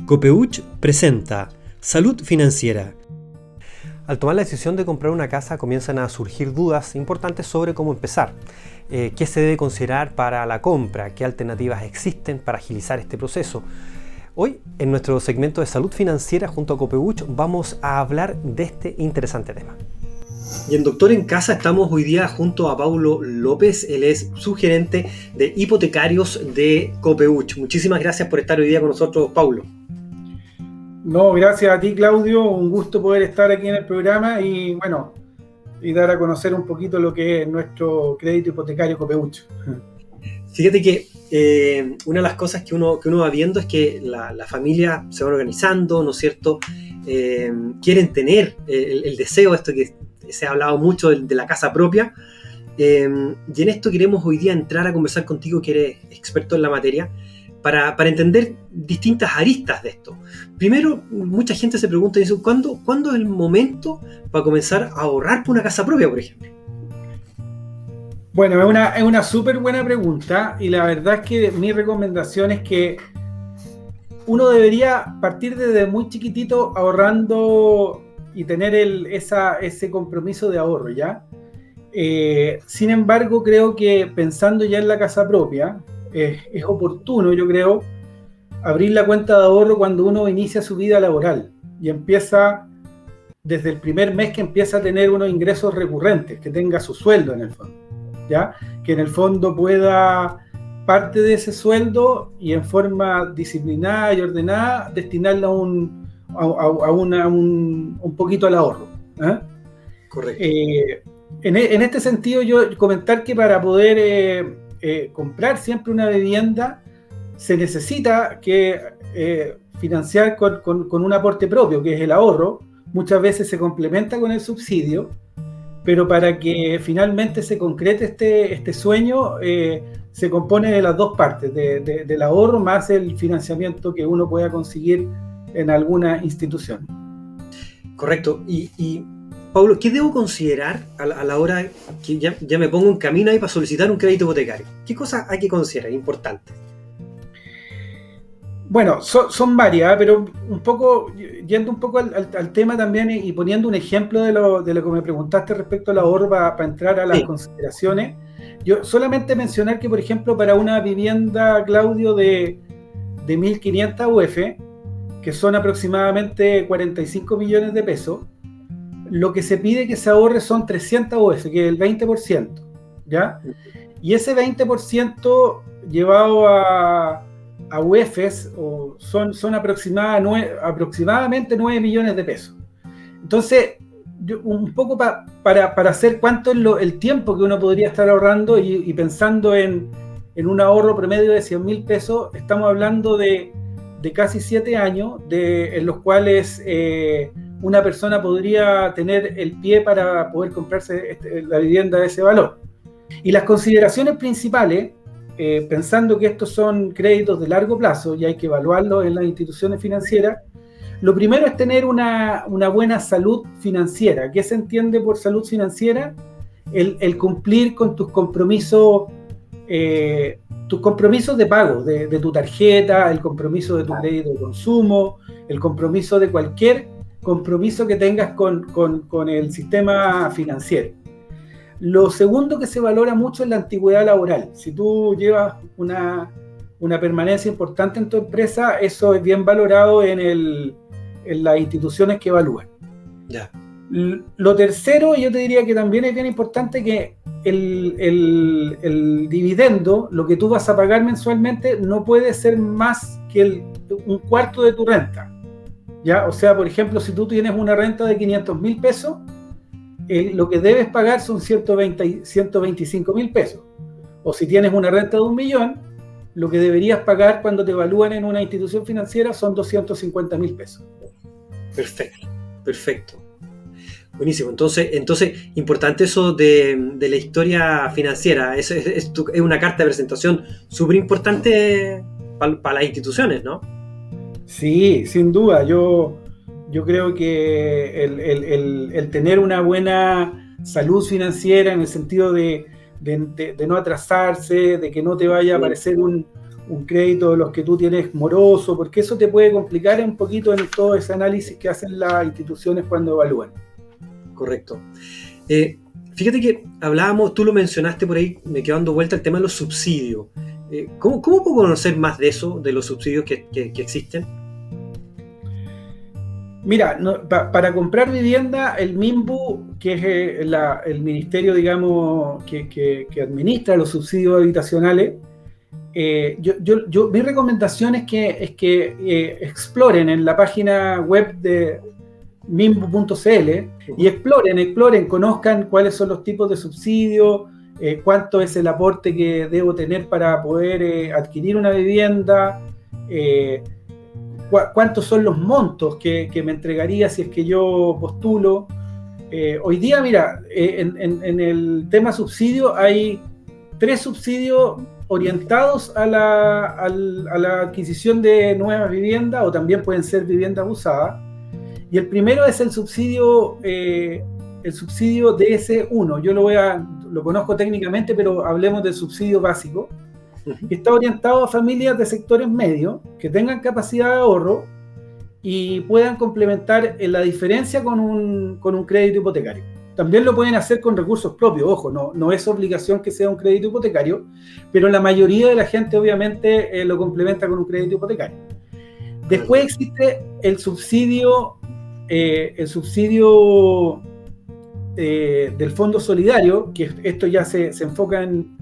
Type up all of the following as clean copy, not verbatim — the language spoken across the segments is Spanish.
Copeuch presenta Salud Financiera. Al tomar la decisión de comprar una casa comienzan a surgir dudas importantes sobre cómo empezar. ¿Qué se debe considerar para la compra? ¿Qué alternativas existen para agilizar este proceso? Hoy, en nuestro segmento de Salud Financiera junto a Copeuch, vamos a hablar de este interesante tema. Y en Doctor en Casa estamos hoy día junto a Paulo López, él es subgerente de hipotecarios de Copeuch. Muchísimas gracias por estar hoy día con nosotros, Paulo. No, gracias a ti, Claudio, un gusto poder estar aquí en el programa y dar a conocer un poquito lo que es nuestro crédito hipotecario Copeuch. Fíjate que una de las cosas que uno va viendo es que la familia se va organizando, ¿no es cierto? Quieren tener el deseo, esto que se ha hablado mucho de la casa propia, y en esto queremos hoy día entrar a conversar contigo, que eres experto en la materia, para entender distintas aristas de esto. Primero, mucha gente se pregunta y dice, ¿cuándo es el momento para comenzar a ahorrar por una casa propia, por ejemplo? Bueno, es una súper buena pregunta y la verdad es que mi recomendación es que uno debería partir desde muy chiquitito ahorrando y tener ese compromiso de ahorro, ¿ya? Sin embargo, creo que pensando ya en la casa propia, es oportuno, yo creo, abrir la cuenta de ahorro cuando uno inicia su vida laboral y empieza desde el primer mes que empieza a tener unos ingresos recurrentes, que tenga su sueldo en el fondo, ¿ya? Que en el fondo pueda parte de ese sueldo y en forma disciplinada y ordenada destinarla un poquito al ahorro, ¿eh? Correcto. En este sentido, yo comentar que para poder comprar siempre una vivienda se necesita que financiar con un aporte propio, que es el ahorro. Muchas veces se complementa con el subsidio, pero para que finalmente se concrete este sueño, se compone de las dos partes, del ahorro más el financiamiento que uno pueda conseguir en alguna institución. Correcto. Y Pablo, ¿qué debo considerar a la hora que ya me pongo en camino ahí para solicitar un crédito hipotecario? ¿Qué cosas hay que considerar importantes? Bueno, son varias, pero yendo un poco al tema también y poniendo un ejemplo de lo que me preguntaste respecto al ahorro para entrar a las consideraciones. Yo solamente mencionar que, por ejemplo, para una vivienda, Claudio, de 1.500 UF, que son aproximadamente 45 millones de pesos, lo que se pide que se ahorre son 300 UF, que es el 20%, ¿ya? Y ese 20% llevado a UFs son aproximadamente 9 millones de pesos. Entonces, un poco para hacer cuánto es el tiempo que uno podría estar ahorrando y pensando en un ahorro promedio de 100.000 pesos, estamos hablando de casi 7 años, en los cuales una persona podría tener el pie para poder comprarse la vivienda de ese valor. Y las consideraciones principales, pensando que estos son créditos de largo plazo y hay que evaluarlos en las instituciones financieras, lo primero es tener una buena salud financiera. ¿Qué se entiende por salud financiera? El cumplir con tus compromisos de pago, de tu tarjeta, el compromiso de tu crédito de consumo, el compromiso de cualquier compromiso que tengas con el sistema financiero. Lo segundo que se valora mucho es la antigüedad laboral. Si tú llevas una permanencia importante en tu empresa, eso es bien valorado en las instituciones que evalúan. Ya. Lo tercero, yo te diría que también es bien importante que el dividendo, lo que tú vas a pagar mensualmente, no puede ser más que un cuarto de tu renta, ¿ya? O sea, por ejemplo, si tú tienes una renta de 500.000 pesos, lo que debes pagar son 125.000 pesos. O si tienes una renta de 1 millón, lo que deberías pagar cuando te evalúan en una institución financiera son 250.000 pesos. Perfecto. Buenísimo. Entonces, importante eso de la historia financiera. Es una carta de presentación súper importante para las instituciones, ¿no? Sí, sin duda. Yo creo que el tener una buena salud financiera en el sentido de no atrasarse, de que no te vaya a aparecer un un crédito de los que tú tienes moroso, porque eso te puede complicar un poquito en todo ese análisis que hacen las instituciones cuando evalúan. Correcto. Fíjate que hablábamos, tú lo mencionaste por ahí, me quedo dando vuelta el tema de los subsidios. ¿Cómo puedo conocer más de eso, de los subsidios que existen? Mira, para comprar vivienda, el MIMBU, que es el ministerio, digamos, que administra los subsidios habitacionales, mi recomendación es que exploren en la página web de mimbu.cl y exploren, conozcan cuáles son los tipos de subsidios, cuánto es el aporte que debo tener para poder adquirir una vivienda, cuántos son los montos que me entregaría si es que yo postulo. Hoy día, mira, en el tema subsidio hay 3 subsidios orientados a la adquisición de nuevas viviendas, o también pueden ser viviendas usadas. Y el primero es el subsidio DS1. Yo lo conozco técnicamente, pero hablemos del subsidio básico, que está orientado a familias de sectores medios que tengan capacidad de ahorro y puedan complementar la diferencia con un crédito hipotecario. También lo pueden hacer con recursos propios, ojo, no es obligación que sea un crédito hipotecario, pero la mayoría de la gente obviamente lo complementa con un crédito hipotecario. Después existe el subsidio del Fondo Solidario, que esto ya se enfoca en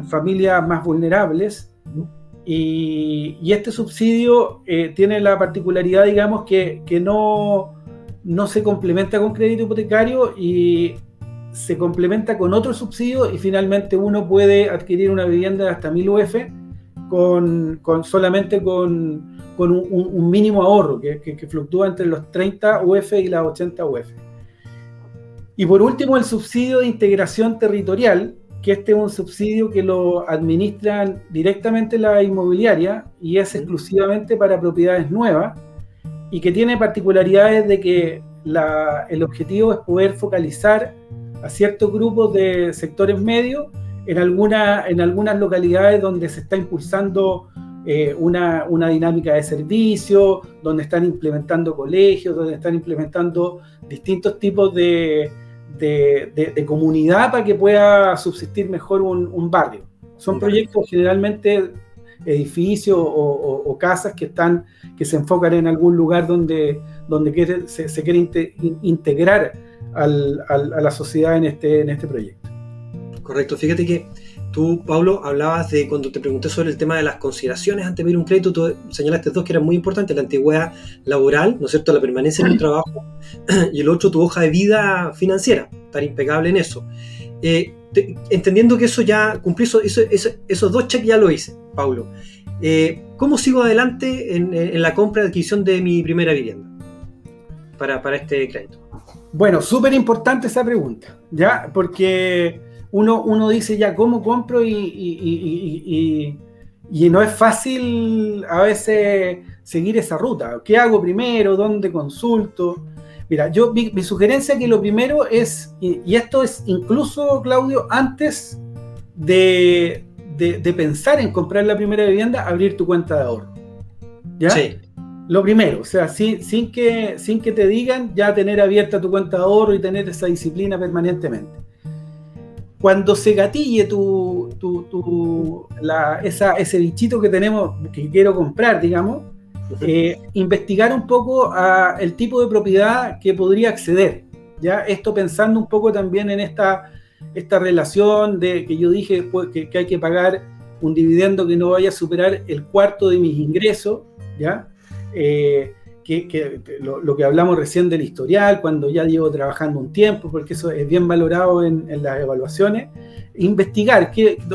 familias más vulnerables, y este subsidio tiene la particularidad, digamos, que no se complementa con crédito hipotecario y se complementa con otro subsidio, y finalmente uno puede adquirir una vivienda de hasta 1000 UF solamente con un mínimo ahorro que fluctúa entre los 30 UF y las 80 UF. Y por último, el subsidio de integración territorial, que este es un subsidio que lo administran directamente la inmobiliaria y es exclusivamente para propiedades nuevas, y que tiene particularidades de que el objetivo es poder focalizar a ciertos grupos de sectores medios en algunas localidades donde se está impulsando una dinámica de servicio, donde están implementando colegios, donde están implementando distintos tipos de comunidad para que pueda subsistir mejor un barrio. Son proyectos generalmente edificios o casas que se enfocan en algún lugar donde se quiere integrar a la sociedad en este proyecto. Correcto. Fíjate que tú, Pablo, hablabas de, cuando te pregunté sobre el tema de las consideraciones antes de pedir un crédito, tú señalaste 2 que eran muy importantes: la antigüedad laboral, ¿no es cierto?, la permanencia en el trabajo, y el otro, tu hoja de vida financiera, estar impecable en eso. Entendiendo que eso ya cumplí, esos 2 cheques ya lo hice, Pablo. ¿Cómo sigo adelante en la compra y adquisición de mi primera vivienda para este crédito? Bueno, súper importante esa pregunta, ¿ya? Porque uno dice ya, ¿cómo compro? Y no es fácil a veces seguir esa ruta. ¿Qué hago primero? ¿Dónde consulto? Mira, mi sugerencia es que lo primero es, y esto es incluso, Claudio, antes de pensar en comprar la primera vivienda, abrir tu cuenta de ahorro, ¿ya? Sí. Lo primero, o sea, sin que te digan, ya tener abierta tu cuenta de ahorro y tener esa disciplina permanentemente. Cuando se gatille ese bichito que tenemos, que quiero comprar, digamos, investigar un poco el tipo de propiedad que podría acceder, ¿ya? Esto pensando un poco también en esta relación de que yo dije que hay que pagar un dividendo que no vaya a superar el cuarto de mis ingresos, ¿ya? Lo que hablamos recién del historial, cuando ya llevo trabajando un tiempo, porque eso es bien valorado en las evaluaciones. Investigar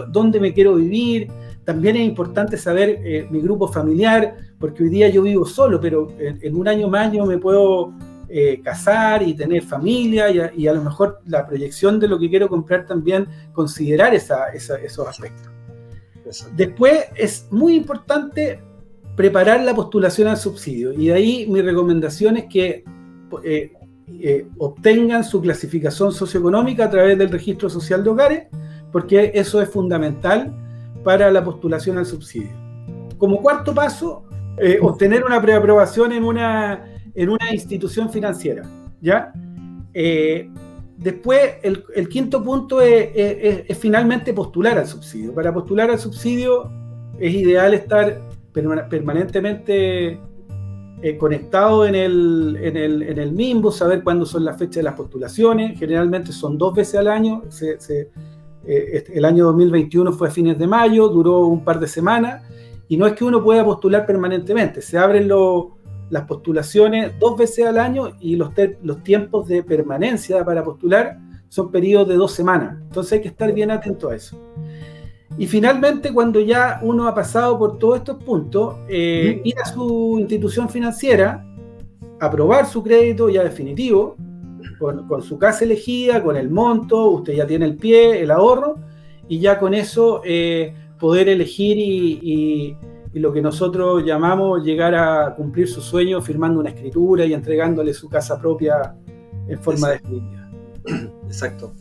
dónde me quiero vivir. También es importante saber mi grupo familiar, porque hoy día yo vivo solo, pero en un año más yo me puedo casar y tener familia, y a lo mejor la proyección de lo que quiero comprar también considerar esos aspectos. Después es muy importante preparar la postulación al subsidio, y de ahí mi recomendación es que obtengan su clasificación socioeconómica a través del registro social de hogares, porque eso es fundamental para la postulación al subsidio. como cuarto paso, obtener una preaprobación en una institución financiera, ¿ya? Después, el quinto punto es finalmente postular al subsidio. Para postular al subsidio es ideal estar permanentemente conectado en el MIMBO, saber cuándo son las fechas de las postulaciones. Generalmente son 2 veces al año. El año 2021 fue a fines de mayo, duró un par de semanas, y no es que uno pueda postular permanentemente. Se abren las postulaciones 2 veces al año, y los tiempos de permanencia para postular son periodos de 2 semanas. Entonces hay que estar bien atento a eso. Y finalmente, cuando ya uno ha pasado por todos estos puntos, ir a su institución financiera, aprobar su crédito ya definitivo, con su casa elegida, con el monto, usted ya tiene el pie, el ahorro, y ya con eso poder elegir y lo que nosotros llamamos llegar a cumplir su sueño firmando una escritura y entregándole su casa propia en forma definitiva. Exacto.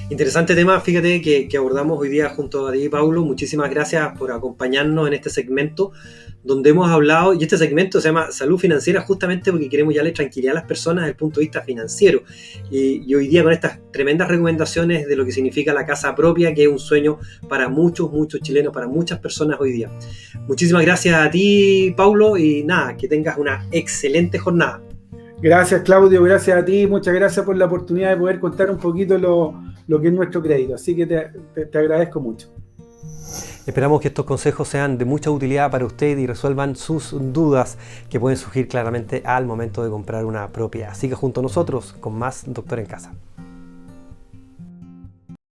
Interesante tema, fíjate, que abordamos hoy día junto a ti, Paulo. Muchísimas gracias por acompañarnos en este segmento donde hemos hablado, y este segmento se llama Salud Financiera justamente porque queremos darle tranquilidad a las personas desde el punto de vista financiero. Y hoy día con estas tremendas recomendaciones de lo que significa la casa propia, que es un sueño para muchos chilenos, para muchas personas hoy día. Muchísimas gracias a ti, Paulo, y nada, que tengas una excelente jornada. Gracias, Claudio, gracias a ti, muchas gracias por la oportunidad de poder contar un poquito lo que es nuestro crédito, así que te agradezco mucho. Esperamos que estos consejos sean de mucha utilidad para usted y resuelvan sus dudas que pueden surgir claramente al momento de comprar una propiedad. Siga junto a nosotros con más Doctor en Casa.